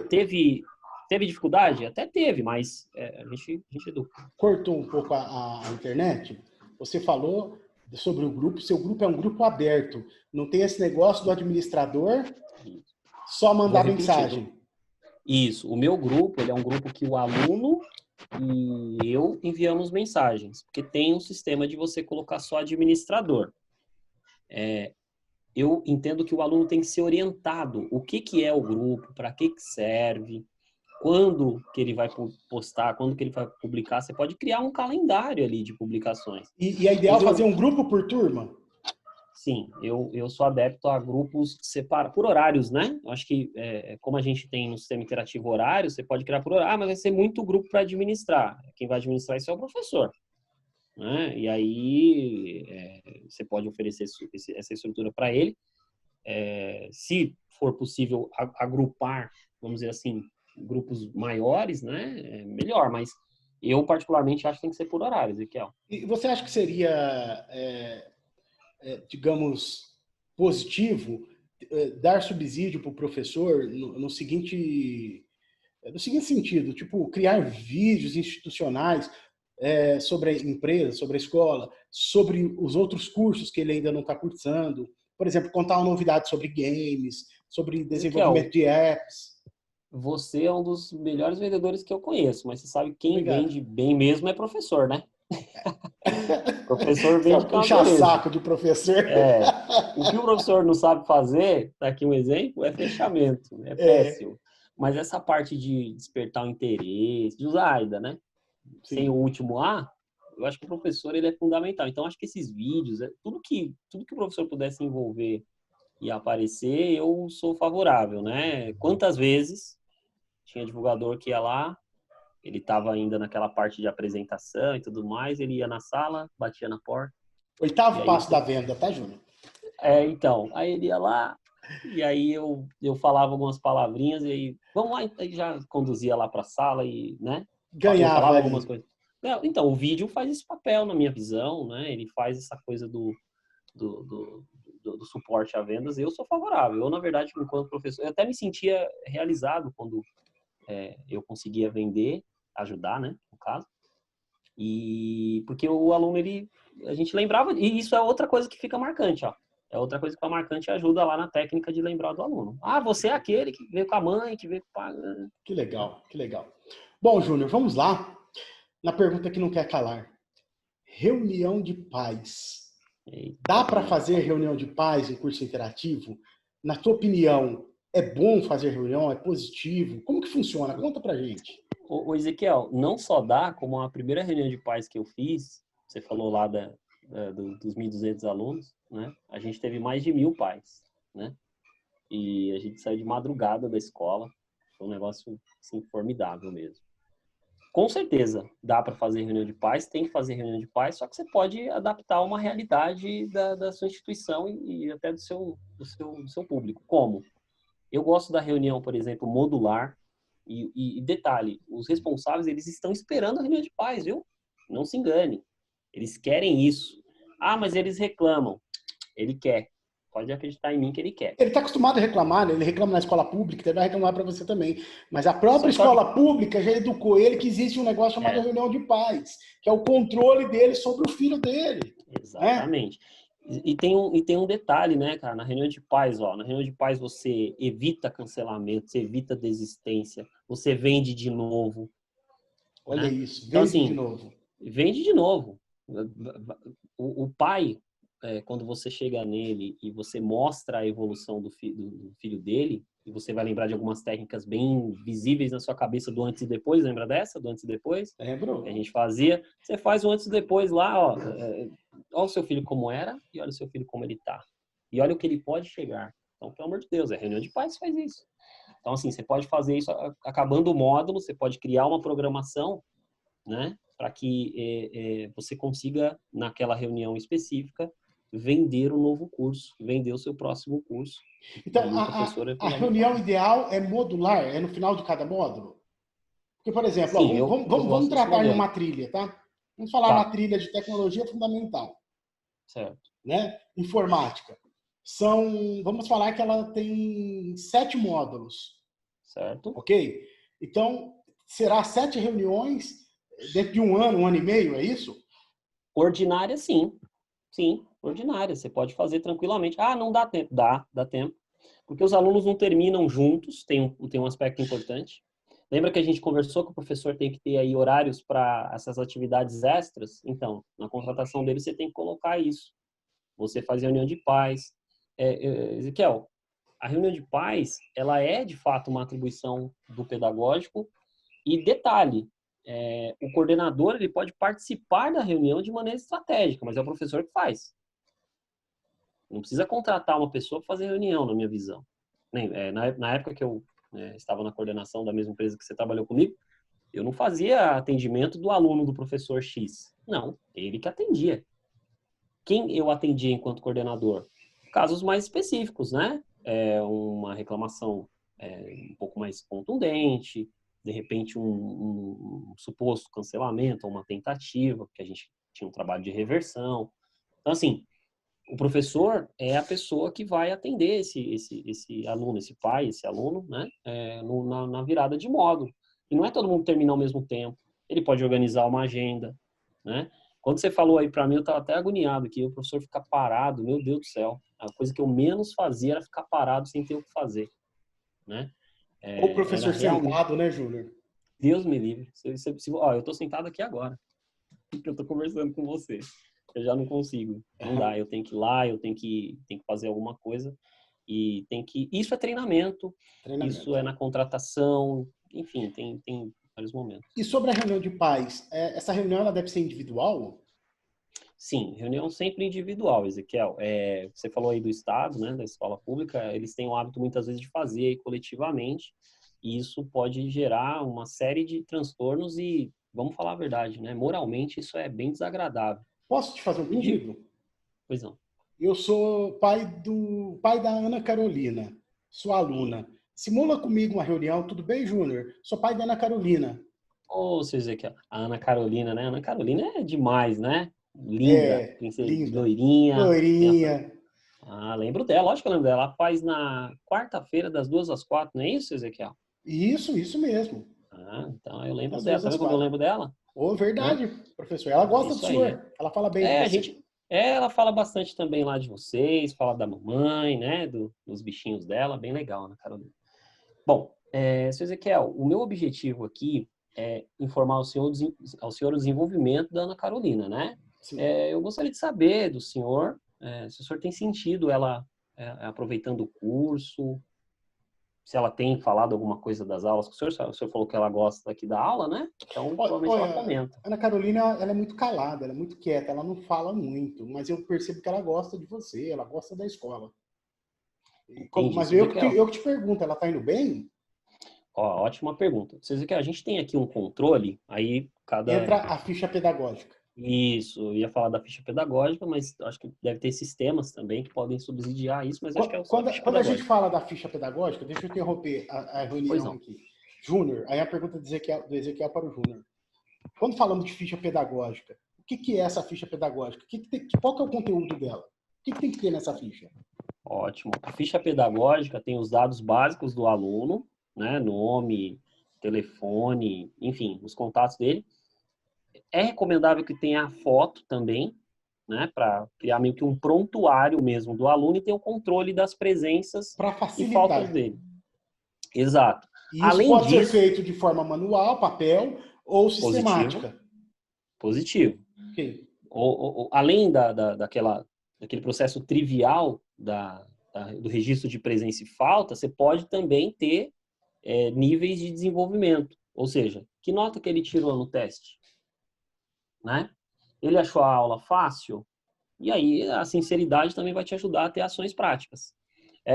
Teve. Teve dificuldade? Até teve, mas a gente educa. Cortou um pouco a internet. Você falou sobre o grupo. Seu grupo é um grupo aberto. Não tem esse negócio do administrador só Vou mandar repetir. mensagem. Isso. O meu grupo, ele é um grupo que o aluno e eu enviamos mensagens, porque tem um sistema de você colocar só administrador. Eu entendo que o aluno tem que ser orientado. O que é o grupo, para que serve, quando que ele vai postar, quando que ele vai publicar. Você pode criar um calendário ali de publicações. E é ideal fazer um grupo por turma? Sim, eu sou adepto a grupos separados, por horários, né? Eu acho que, como a gente tem no sistema interativo horário, você pode criar por horário. Ah, mas vai ser muito grupo para administrar. Quem vai administrar isso é o professor. Né? E aí, você pode oferecer essa estrutura para ele. Se for possível agrupar, vamos dizer assim, grupos maiores, né? Melhor, mas eu particularmente acho que tem que ser por horário, Ezequiel. E você acha que seria, digamos, positivo dar subsídio para o professor no seguinte sentido, tipo, criar vídeos institucionais sobre a empresa, sobre a escola, sobre os outros cursos que ele ainda não está cursando? Por exemplo, contar uma novidade sobre games, sobre desenvolvimento de apps. Você é um dos melhores vendedores que eu conheço, mas você sabe que quem Obrigado. vende bem mesmo é professor, né? Professor Você é vende um com uma beleza. puxa-saco de professor. O que o professor não sabe fazer, tá aqui um exemplo, é fechamento. É péssimo. Mas essa parte de despertar o interesse, de usar a AIDA, né? Sim. Sem o último A, eu acho que o professor ele é fundamental. Então, acho que esses vídeos, tudo que o professor pudesse envolver e aparecer, eu sou favorável, né? Quantas vezes tinha divulgador que ia lá, ele estava ainda naquela parte de apresentação e tudo mais, ele ia na sala, batia na porta. Oitavo passo da venda, tá, Júnior? Então, aí ele ia lá, e aí eu falava algumas palavrinhas, e aí, vamos lá, aí já conduzia lá para a sala e, né? Eu Ganhava falava ali. algumas coisas. Então, o vídeo faz esse papel, na minha visão, né? Ele faz essa coisa do suporte a vendas. Eu sou favorável. Eu, na verdade, enquanto professor, eu até me sentia realizado quando eu conseguia vender, ajudar, né? No caso. E porque o aluno, a gente lembrava, e isso é outra coisa que fica marcante, ó. É outra coisa que fica marcante e ajuda lá na técnica de lembrar do aluno. Ah, você é aquele que veio com a mãe, que veio com o pai. Que legal, que legal. Bom, Júnior, vamos lá na pergunta que não quer calar. Reunião de pais. Dá para fazer reunião de pais em curso interativo? Na tua opinião, é bom fazer reunião? É positivo? Como que funciona? Conta pra gente. Ô Ezequiel, não só dá, como a primeira reunião de pais que eu fiz, você falou lá dos 1.200 alunos, né? A gente teve mais de 1.000 pais, né? E a gente saiu de madrugada da escola. Foi um negócio, assim, formidável mesmo. Com certeza, dá para fazer reunião de pais, tem que fazer reunião de pais, só que você pode adaptar uma realidade da sua instituição e até do seu público. Como? Eu gosto da reunião, por exemplo, modular. E detalhe, os responsáveis, eles estão esperando a reunião de pais, viu? Não se engane. Eles querem isso. Ah, mas eles reclamam. Ele quer. Pode acreditar em mim que ele quer. Ele está acostumado a reclamar, né? Ele reclama na escola pública, ele vai reclamar para você também. Mas a própria escola pública já educou ele que existe um negócio chamado reunião de pais, que é o controle dele sobre o filho dele. Exatamente. E tem um detalhe, né, cara? Na reunião de pais, ó, na reunião de pais você evita cancelamento, você evita desistência, você vende de novo. Olha, né? isso, vende então, assim, de novo. Vende de novo. O pai, quando você chega nele e você mostra a evolução do filho dele, e você vai lembrar de algumas técnicas bem visíveis na sua cabeça do antes e depois, lembra dessa? Do antes e depois? Lembro. Que a gente fazia. Você faz o antes e depois lá, ó. Olha o seu filho como era e olha o seu filho como ele tá. E olha o que ele pode chegar. Então, pelo amor de Deus, reunião de pais faz isso. Então, assim, você pode fazer isso acabando o módulo, você pode criar uma programação, né? Para que você consiga, naquela reunião específica, vender um novo curso, vender o seu próximo curso. Então, a reunião ideal é modular? É no final de cada módulo? Porque, por exemplo, Sim, vamos tratar em uma trilha, tá? Vamos falar na trilha de tecnologia fundamental. Certo. Né? Informática. Vamos falar que ela tem 7 módulos. Certo. Ok? Então, será 7 reuniões dentro de um ano e meio, é isso? Ordinária, sim. Sim, ordinária. Você pode fazer tranquilamente. Ah, não dá tempo. Dá tempo. Porque os alunos não terminam juntos, tem um aspecto importante. Lembra que a gente conversou que o professor tem que ter aí horários para essas atividades extras? Então, na contratação dele você tem que colocar isso. Você faz reunião de pais. Ezequiel, a reunião de pais, ela é de fato uma atribuição do pedagógico. E detalhe, o coordenador ele pode participar da reunião de maneira estratégica, mas é o professor que faz. Não precisa contratar uma pessoa para fazer reunião, na minha visão. Na época que eu estava na coordenação da mesma empresa que você trabalhou comigo, eu não fazia atendimento do aluno do professor X. Não, ele que atendia. Quem eu atendia enquanto coordenador? Casos mais específicos, né? Uma reclamação um pouco mais contundente, de repente um suposto cancelamento, ou uma tentativa, porque a gente tinha um trabalho de reversão. Então, assim, o professor é a pessoa que vai atender esse aluno, esse pai, esse aluno, né? Na virada de módulo. E não é todo mundo terminar ao mesmo tempo. Ele pode organizar uma agenda, né? Quando você falou aí para mim, eu estava até agoniado aqui. O professor ficar parado, meu Deus do céu. A coisa que eu menos fazia era ficar parado sem ter o que fazer, né? Ou o Era professor realmente... sentado, né, Júnior? Deus me livre. Ó, eu estou sentado aqui agora, porque eu estou conversando com você. Eu já não consigo. Não dá. Eu tenho que ir lá, eu tenho que fazer alguma coisa. E tem que... Isso é treinamento, isso Treinamento. é na contratação, enfim, tem vários momentos. E sobre a reunião de pais, essa reunião ela deve ser individual? Sim, reunião sempre individual, Ezequiel. Você falou aí do Estado, né, da escola pública, eles têm o hábito muitas vezes de fazer coletivamente, e isso pode gerar uma série de transtornos e, vamos falar a verdade, né, moralmente isso é bem desagradável. Posso te fazer um pedido? Pois não. Eu sou pai da Ana Carolina, sua aluna. Simula comigo uma reunião, tudo bem, Júnior? Sou pai da Ana Carolina. Ô, seu Ezequiel, a Ana Carolina, né? A Ana Carolina é demais, né? Linda, É, princesa, linda, loirinha. loirinha. Lembro dela, lógico que eu lembro dela. Ela faz na quarta-feira, das 2 às 4, não é isso, Ezequiel? Isso mesmo. Então eu lembro Das dela. 2 Tá às vendo como eu 4. lembro dela? Oh, Né? verdade, professor. Ela É gosta do isso aí. senhor. Ela fala bem de A você. gente. Ela fala bastante também lá de vocês, fala da mamãe, né? Dos bichinhos dela, bem legal, Ana Carolina. Bom, seu Ezequiel, o meu objetivo aqui é informar ao senhor o desenvolvimento da Ana Carolina, né? Sim. Eu gostaria de saber do senhor se o senhor tem sentido ela aproveitando o curso, se ela tem falado alguma coisa das aulas com o senhor falou que ela gosta aqui da aula, né? Então, provavelmente ela Olha, comenta. Ana Carolina, ela é muito calada, ela é muito quieta, ela não fala muito, mas eu percebo que ela gosta de você, ela gosta da escola. Entendi, Mas seu Ezequiel. eu que te pergunto, ela tá indo bem? Ó, ótima pergunta. Seu Ezequiel, a gente tem aqui um controle, aí Entra cada... a ficha pedagógica. Isso, eu ia falar da ficha pedagógica, mas acho que deve ter sistemas também que podem subsidiar isso, mas acho que é só a ficha Quando a gente pedagógica. fala da ficha pedagógica, deixa eu interromper a Pois reunião não. aqui. Júnior, aí a pergunta do Ezequiel para o Júnior. Quando falamos de ficha pedagógica, o que é essa ficha pedagógica? Qual que é o conteúdo dela? O que tem que ter nessa ficha? Ótimo. A ficha pedagógica tem os dados básicos do aluno, né? Nome, telefone, enfim, os contatos dele. É recomendável que tenha a foto também, né? Para criar meio que um prontuário mesmo do aluno e ter o controle das presenças Para e faltas facilitar. dele. Exato. E isso Além pode ser disso, feito de forma manual, papel ou positivo, sistemática. positivo. Ok. Além daquele processo trivial do registro de presença e falta, você pode também ter níveis de desenvolvimento. Ou seja, que nota que ele tirou no teste? Né? Ele achou a aula fácil? E aí a sinceridade também vai te ajudar a ter ações práticas.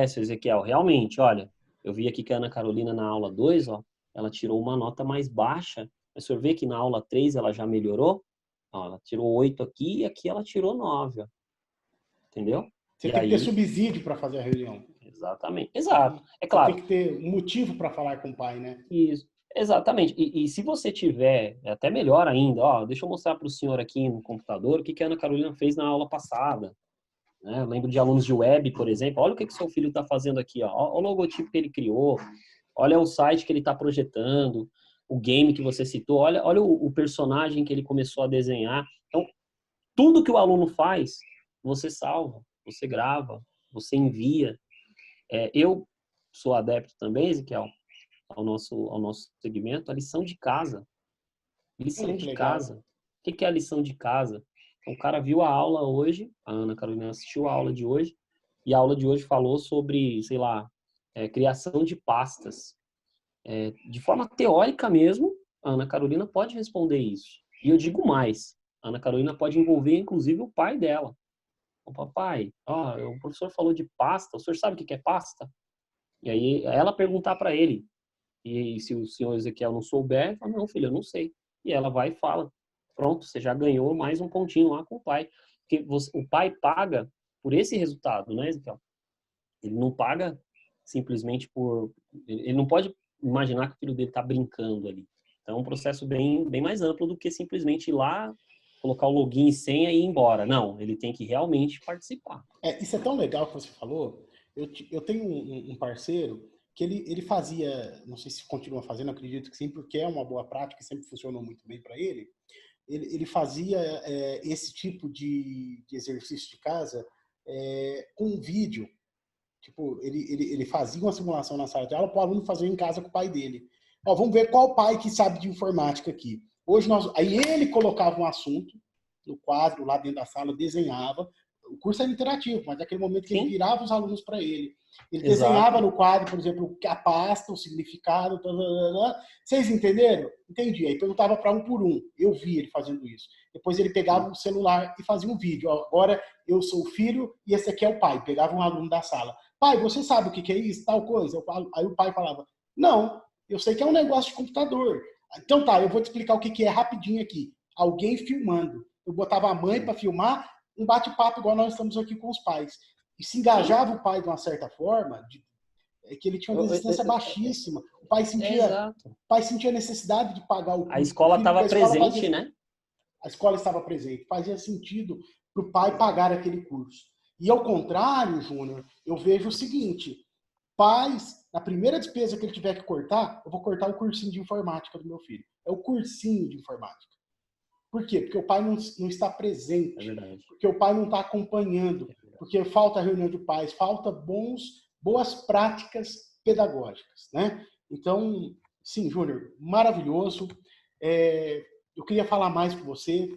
Seu Ezequiel, realmente, olha, eu vi aqui que a Ana Carolina na aula 2, ó, ela tirou uma nota mais baixa, mas o senhor vê que na aula 3 ela já melhorou? Ó, ela tirou 8 aqui e aqui ela tirou 9, ó. Entendeu? Você E tem que ter aí, subsídio para fazer a reunião. exatamente, exato. É Você tem claro, que ter um motivo para falar com o pai, né? isso, exatamente. E se você tiver, é até melhor ainda, ó, deixa eu mostrar para o senhor aqui no computador o que que a Ana Carolina fez na aula passada. Né? Eu lembro de alunos de web, por exemplo. Olha o que que seu filho está fazendo aqui. Ó. Olha o logotipo que ele criou. olha o site que ele está projetando, o game que você citou, olha o personagem que ele começou a desenhar. Então, tudo que o aluno faz, você salva, você grava, você envia. Eu sou adepto também, Ezequiel, ao nosso segmento, a lição de casa. Lição Olha que de legal. casa. O que é a lição de casa? Então, o cara viu a aula hoje, a Ana Carolina assistiu a aula de hoje, e a aula de hoje falou sobre, sei lá, criação de pastas. De forma teórica mesmo, a Ana Carolina pode responder isso. E eu digo mais, a Ana Carolina pode envolver, inclusive, o pai dela. O papai, o professor falou de pasta, o senhor sabe o que é pasta? E aí ela perguntar para ele, e se o senhor Ezequiel não souber, fala, não, filho, eu não sei. E ela vai e fala, pronto, você já ganhou mais um pontinho lá com o pai. Porque o pai paga por esse resultado, né, Ezequiel? Ele não paga simplesmente por... Ele não pode imaginar que o filho dele está brincando ali. Então é um processo bem, bem mais amplo do que simplesmente ir lá, colocar o login e senha e ir embora. Não, ele tem que realmente participar. Isso é tão legal que você falou. Eu tenho um parceiro que ele fazia, não sei se continua fazendo, acredito que sim, porque é uma boa prática e sempre funcionou muito bem para ele. Ele fazia esse tipo de exercício de casa com um vídeo. Tipo, ele fazia uma simulação na sala de aula para o aluno fazer em casa com o pai dele. Ó, vamos ver qual pai que sabe de informática aqui. Aí ele colocava um assunto no quadro lá dentro da sala, desenhava. O curso era interativo, mas naquele momento que ele Sim, virava os alunos para ele. Ele desenhava exato. no quadro, por exemplo, a pasta, o significado. Vocês entenderam? Entendi. Aí perguntava para um por um. Eu vi ele fazendo isso. Depois ele pegava o celular e fazia um vídeo. Ó, agora eu sou o filho e esse aqui é o pai. Pegava um aluno da sala. Pai, você sabe o que é isso? Tal coisa? Aí o pai falava, não, eu sei que é um negócio de computador. Então tá, eu vou te explicar o que é rapidinho aqui. Alguém filmando. Eu botava a mãe para filmar um bate-papo igual nós estamos aqui com os pais. E se Sim. engajava o pai de uma certa forma, que ele tinha uma resistência baixíssima. Exato. O pai sentia necessidade de pagar o A curso do escola filho, porque estava presente, né? a escola estava presente. Fazia sentido para o pai pagar aquele curso. E ao contrário, Júnior, eu vejo o seguinte: pais, na primeira despesa que ele tiver que cortar, eu vou cortar o cursinho de informática do meu filho. É o cursinho de informática. Por quê? Porque o pai não está É presente, verdade. porque o pai não está acompanhando, É verdade. porque falta reunião de pais, falta boas práticas pedagógicas, né? Então, sim, Júnior, maravilhoso. Eu queria falar mais com você.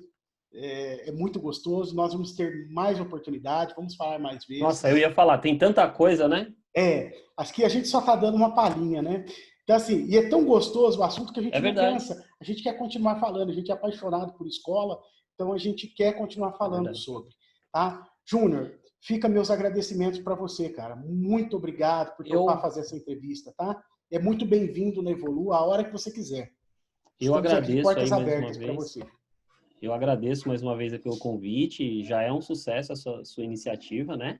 É muito gostoso. Nós vamos ter mais oportunidade, vamos falar mais Nossa, eu vezes. ia falar, tem tanta coisa, né? Acho que a gente só está dando uma palhinha, né? Então, assim, e é tão gostoso o assunto que a É gente não verdade. cansa. A gente quer continuar falando, a gente é apaixonado por escola, então a gente quer continuar É falando verdade. sobre, tá? Júnior, fica meus agradecimentos para você, cara. Muito obrigado por topar Eu, fazer essa entrevista, tá? É muito bem-vindo na Evolua a hora que você quiser. eu Estamos aqui, agradeço portas aí mais uma abertas para vez. você. Eu agradeço mais uma vez pelo convite. Já é um sucesso a sua iniciativa, né?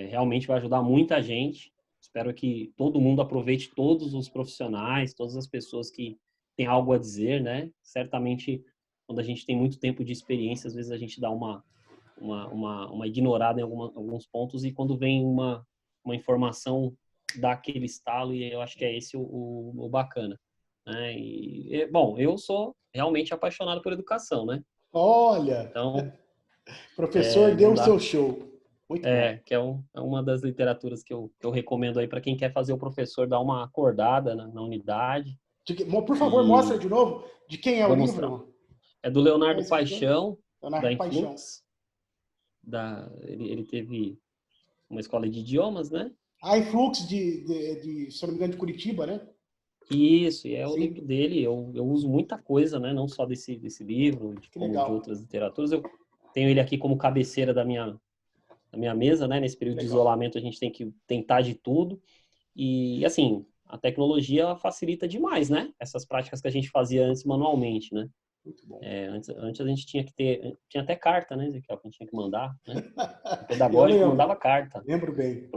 Realmente vai ajudar muita gente. Espero que todo mundo aproveite, todos os profissionais, todas as pessoas que têm algo a dizer, né? Certamente, quando a gente tem muito tempo de experiência, às vezes a gente dá uma ignorada em alguns pontos e quando vem uma informação dá aquele estalo e eu acho que é esse o bacana, né? Bom, eu sou realmente apaixonado por educação, né? Olha, Então, professor deu não o seu dá, show. Muito bom. que é uma das literaturas que eu recomendo aí para quem quer fazer o professor dar uma acordada na unidade. Por favor, mostra E de novo de quem é o vou mostrar. livro. É do Quem é o Leonardo escritor? Paixão, da Leonardo Paixão. Influx. Ele teve uma escola de idiomas, né? A Influx se eu não me engano, de Curitiba, né? Isso, e é o livro Sim, dele. Eu uso muita coisa, né? Não só desse livro, que como de legal, outras literaturas. Eu tenho ele aqui como cabeceira da minha mesa, né? Nesse que período de legal. isolamento, a gente tem que tentar de tudo. E, assim, a tecnologia facilita demais, né? Essas práticas que a gente fazia antes manualmente, né? Muito bom. Antes a gente tinha até carta, né, Ezequiel, que a gente tinha que mandar, né? O Eu pedagógico mandava lembro, carta. lembro bem.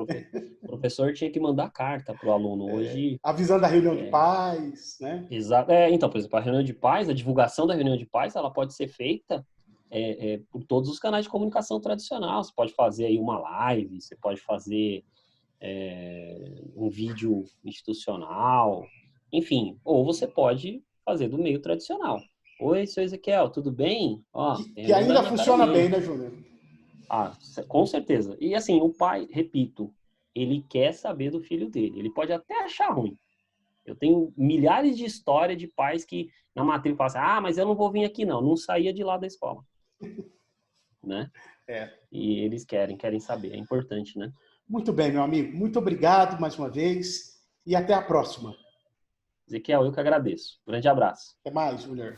O professor tinha que mandar carta para o aluno. Hoje, Avisando da reunião de pais, né? exato. Então, por exemplo, a reunião de pais, a divulgação da reunião de pais, ela pode ser feita por todos os canais de comunicação tradicional. Você pode fazer aí uma live, você pode fazer um vídeo institucional, enfim. Ou você pode fazer do meio tradicional. Oi, seu Ezequiel, tudo bem? Ó, Que ainda funciona bem, né, Júnior? Com certeza. E assim, o pai, repito, ele quer saber do filho dele. Ele pode até achar ruim. Eu tenho milhares de histórias de pais que na matrícula falam assim, mas eu não vou vir aqui não. Não saía de lá da escola. Né? E eles querem saber. É importante, né? Muito bem, meu amigo. Muito obrigado mais uma vez e até a próxima. Ezequiel, eu que agradeço. Grande abraço. Até mais, Júnior.